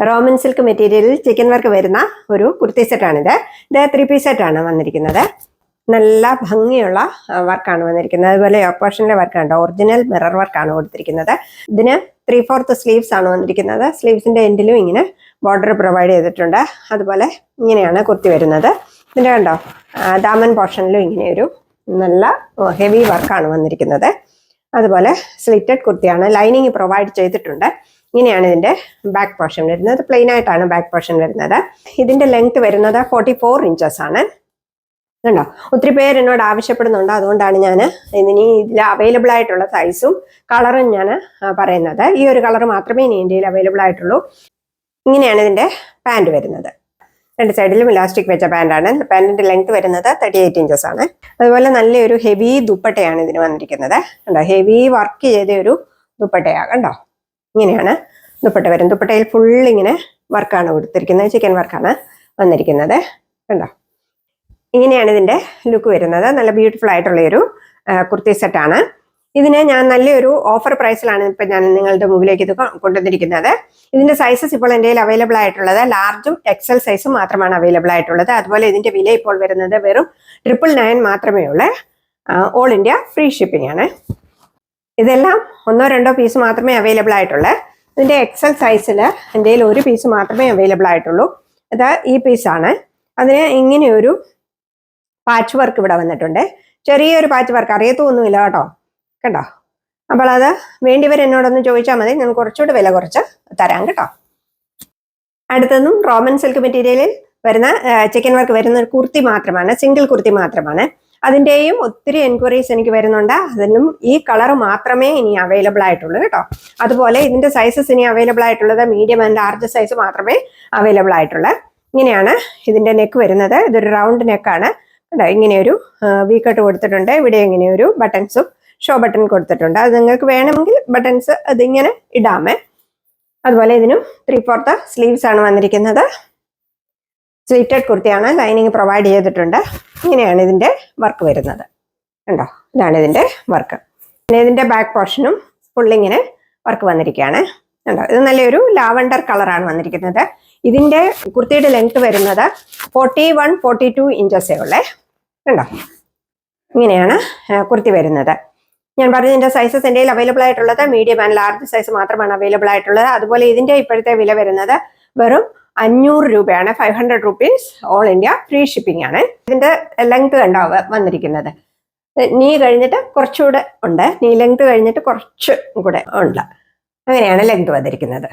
Roman silk മെറ്റീരിയലിൽ chicken work വരുന്ന ഒരു കുർത്തി സെറ്റാണിത്. ഇത് 3 പീസ് സെറ്റാണ് വന്നിരിക്കുന്നത്. നല്ല ഭംഗിയുള്ള വർക്കാണ് വന്നിരിക്കുന്നത്. അതുപോലെ യോക്ക് പോർഷനിലെ വർക്കാണ്, ഒറിജിനൽ മിറർ വർക്കാണ് കൊടുത്തിരിക്കുന്നത്. ഇതിന് 3/4 സ്ലീവ്സ് ആണ് വന്നിരിക്കുന്നത്. സ്ലീവ്സിന്റെ എൻഡിലും ഇങ്ങനെ ബോർഡർ പ്രൊവൈഡ് ചെയ്തിട്ടുണ്ട്. അതുപോലെ ഇങ്ങനെയാണ് കുർത്തി വരുന്നത്. ഇതിന്റെ കണ്ടോ, ദാമൻ പോർഷനിലും ഇങ്ങനെ ഒരു നല്ല ഹെവി വർക്കാണ് വന്നിരിക്കുന്നത്. അതുപോലെ സ്ലിറ്റഡ് കുർത്തിയാണ്, ലൈനിങ് പ്രൊവൈഡ് ചെയ്തിട്ടുണ്ട്. ഇങ്ങനെയാണ് ഇതിന്റെ ബാക്ക് പോർഷൻ വരുന്നത്. പ്ലെയിൻ ആയിട്ടാണ് ബാക്ക് പോർഷൻ വരുന്നത്. ഇതിന്റെ ലെങ്ത് വരുന്നത് 44 ഇഞ്ചസ് ആണ്. കണ്ടോ, ഒത്തിരി പേര് എന്നോട് ആവശ്യപ്പെടുന്നുണ്ട്. അതുകൊണ്ടാണ് ഞാൻ ഇതിന് ഇതിൽ അവൈലബിൾ ആയിട്ടുള്ള സൈസും കളറും ഞാൻ പറയുന്നത്. ഈ ഒരു കളർ മാത്രമേ ഇനി ഇന്ത്യയിൽ അവൈലബിൾ ആയിട്ടുള്ളൂ. ഇങ്ങനെയാണ് ഇതിന്റെ പാൻറ് വരുന്നത്. 2 സൈഡിലും ഇലാസ്റ്റിക് വെച്ച പാൻറ്റാണ്. പാൻറ്റിന്റെ ലെങ്ത് വരുന്നത് 38 ഇഞ്ചസ് ആണ്. അതുപോലെ നല്ലൊരു ഹെവി ദുപ്പട്ടയാണ് ഇതിന് വന്നിരിക്കുന്നത്. കണ്ടോ, ഹെവി വർക്ക് ചെയ്ത ഒരു ദുപ്പട്ടയാണ്. കണ്ടോ, ഇങ്ങനെയാണ് ദുപ്പട്ട വരും. ദുപ്പട്ടയിൽ ഫുൾ ഇങ്ങനെ വർക്കാണ് കൊടുത്തിരിക്കുന്നത്, ചിക്കൻ വർക്കാണ് വന്നിരിക്കുന്നത്. കണ്ടോ, ഇങ്ങനെയാണ് ഇതിന്റെ ലുക്ക് വരുന്നത്. നല്ല ബ്യൂട്ടിഫുൾ ആയിട്ടുള്ള ഒരു കുർത്തി സെറ്റാണ്. ഇതിന് ഞാൻ നല്ലൊരു ഓഫർ പ്രൈസിലാണ് ഇപ്പം ഞാൻ നിങ്ങളുടെ മുമ്പിലേക്ക് ഇത് കൊണ്ടുവന്നിരിക്കുന്നത്. ഇതിന്റെ സൈസസ് ഇപ്പോൾ എൻ്റെ കയ്യിൽ അവൈലബിൾ ആയിട്ടുള്ളത് ലാർജും XL സൈസും മാത്രമാണ് അവൈലബിൾ ആയിട്ടുള്ളത്. അതുപോലെ ഇതിന്റെ വില ഇപ്പോൾ വരുന്നത് വെറും 999 മാത്രമേ ഉള്ളൂ. ഓൾ ഇന്ത്യ ഫ്രീ ഷിപ്പിംഗ് ആണ്. ഇതെല്ലാം 1-2 പീസ് മാത്രമേ അവൈലബിൾ ആയിട്ടുള്ളൂ. ഇതിന്റെ XL സൈസിൽ എൻ്റെ കയ്യിൽ 1 പീസ് മാത്രമേ അവൈലബിൾ ആയിട്ടുള്ളൂ. അത് ഈ പീസാണ്. അതിന് ഇങ്ങനെയൊരു പാച്ച് വർക്ക് ഇവിടെ വന്നിട്ടുണ്ട്. ചെറിയൊരു പാച്ച് വർക്ക്, അറിയത്തൊന്നുമില്ല കേട്ടോ. കണ്ടോ, അപ്പോൾ അത് വേണ്ടിവർ എന്നോടൊന്ന് ചോദിച്ചാൽ മതി, ഞാൻ കുറച്ചുകൂടി വില കുറച്ച് തരാം കേട്ടോ. അടുത്തതും റോമൻ സിൽക്ക് മെറ്റീരിയലിൽ വരുന്ന ചിക്കൻ വർക്ക് വരുന്ന ഒരു കുർത്തി മാത്രമാണ്, സിംഗിൾ കുർത്തി മാത്രമാണ്. അതിൻ്റെയും ഒത്തിരി എൻക്വയറീസ് എനിക്ക് വരുന്നുണ്ട്. അതിനും ഈ കളർ മാത്രമേ ഇനി അവൈലബിൾ ആയിട്ടുള്ളൂ കേട്ടോ. അതുപോലെ ഇതിന്റെ സൈസസ് ഇനി അവൈലബിൾ ആയിട്ടുള്ളത് മീഡിയം ആൻഡ് ലാർജ് സൈസ് മാത്രമേ അവൈലബിൾ ആയിട്ടുള്ളൂ. ഇങ്ങനെയാണ് ഇതിന്റെ നെക്ക് വരുന്നത്. ഇതൊരു റൗണ്ട് നെക്കാണ്. കേട്ടോ, ഇങ്ങനെയൊരു വി കട്ട് കൊടുത്തിട്ടുണ്ട്. ഇവിടെ ഇങ്ങനെയൊരു ബട്ടൺസും ഷോ ബട്ടൺ കൊടുത്തിട്ടുണ്ട്. അത് നിങ്ങൾക്ക് വേണമെങ്കിൽ ബട്ടൺസ് അതിങ്ങനെ ഇടാമേ. അതുപോലെ ഇതിനും 3/4 സ്ലീവ്സ് ആണ് വന്നിരിക്കുന്നത്. സ്ലിറ്റഡ് കുർത്തിയാണ്, ലൈനിങ് പ്രൊവൈഡ് ചെയ്തിട്ടുണ്ട്. ഇങ്ങനെയാണ് ഇതിന്റെ വർക്ക് വരുന്നത്. കണ്ടോ, ഇതാണ് ഇതിന്റെ വർക്ക്. പിന്നെ ഇതിന്റെ ബാക്ക് പോർഷനും ഫുള്ളിങ്ങനെ വർക്ക് വന്നിരിക്കുകയാണ്. കണ്ടോ, ഇത് നല്ലൊരു ലാവണ്ടർ കളറാണ് വന്നിരിക്കുന്നത്. ഇതിന്റെ കുർത്തിയുടെ ലെങ്ത് വരുന്നത് 41-42 ഇഞ്ചസേ ഉള്ളേ. കണ്ടോ, ഇങ്ങനെയാണ് കുർത്തി വരുന്നത്. ഞാൻ പറഞ്ഞ ഇതിന്റെ സൈസസ് എൻ്റെ അവൈലബിൾ ആയിട്ടുള്ളത് മീഡിയം ആൻഡ് ലാർജ് സൈസ് മാത്രമാണ് അവൈലബിൾ ആയിട്ടുള്ളത്. അതുപോലെ ഇതിന്റെ ഇപ്പോഴത്തെ വില വരുന്നത് വെറും 500 രൂപയാണ്. 500 rupees all India free shipping ആണ്. ഇതിന്റെ ലെങ്ത് കണ്ടോ വന്നിരിക്കുന്നത്. നീ കഴിഞ്ഞിട്ട് കുറച്ചുകൂടെ ഉണ്ട്, നീ ലെങ്ത് കഴിഞ്ഞിട്ട് കുറച്ചും കൂടെ ഉണ്ട്. അങ്ങനെയാണ് ലെങ്ത് വന്നിരിക്കുന്നത്.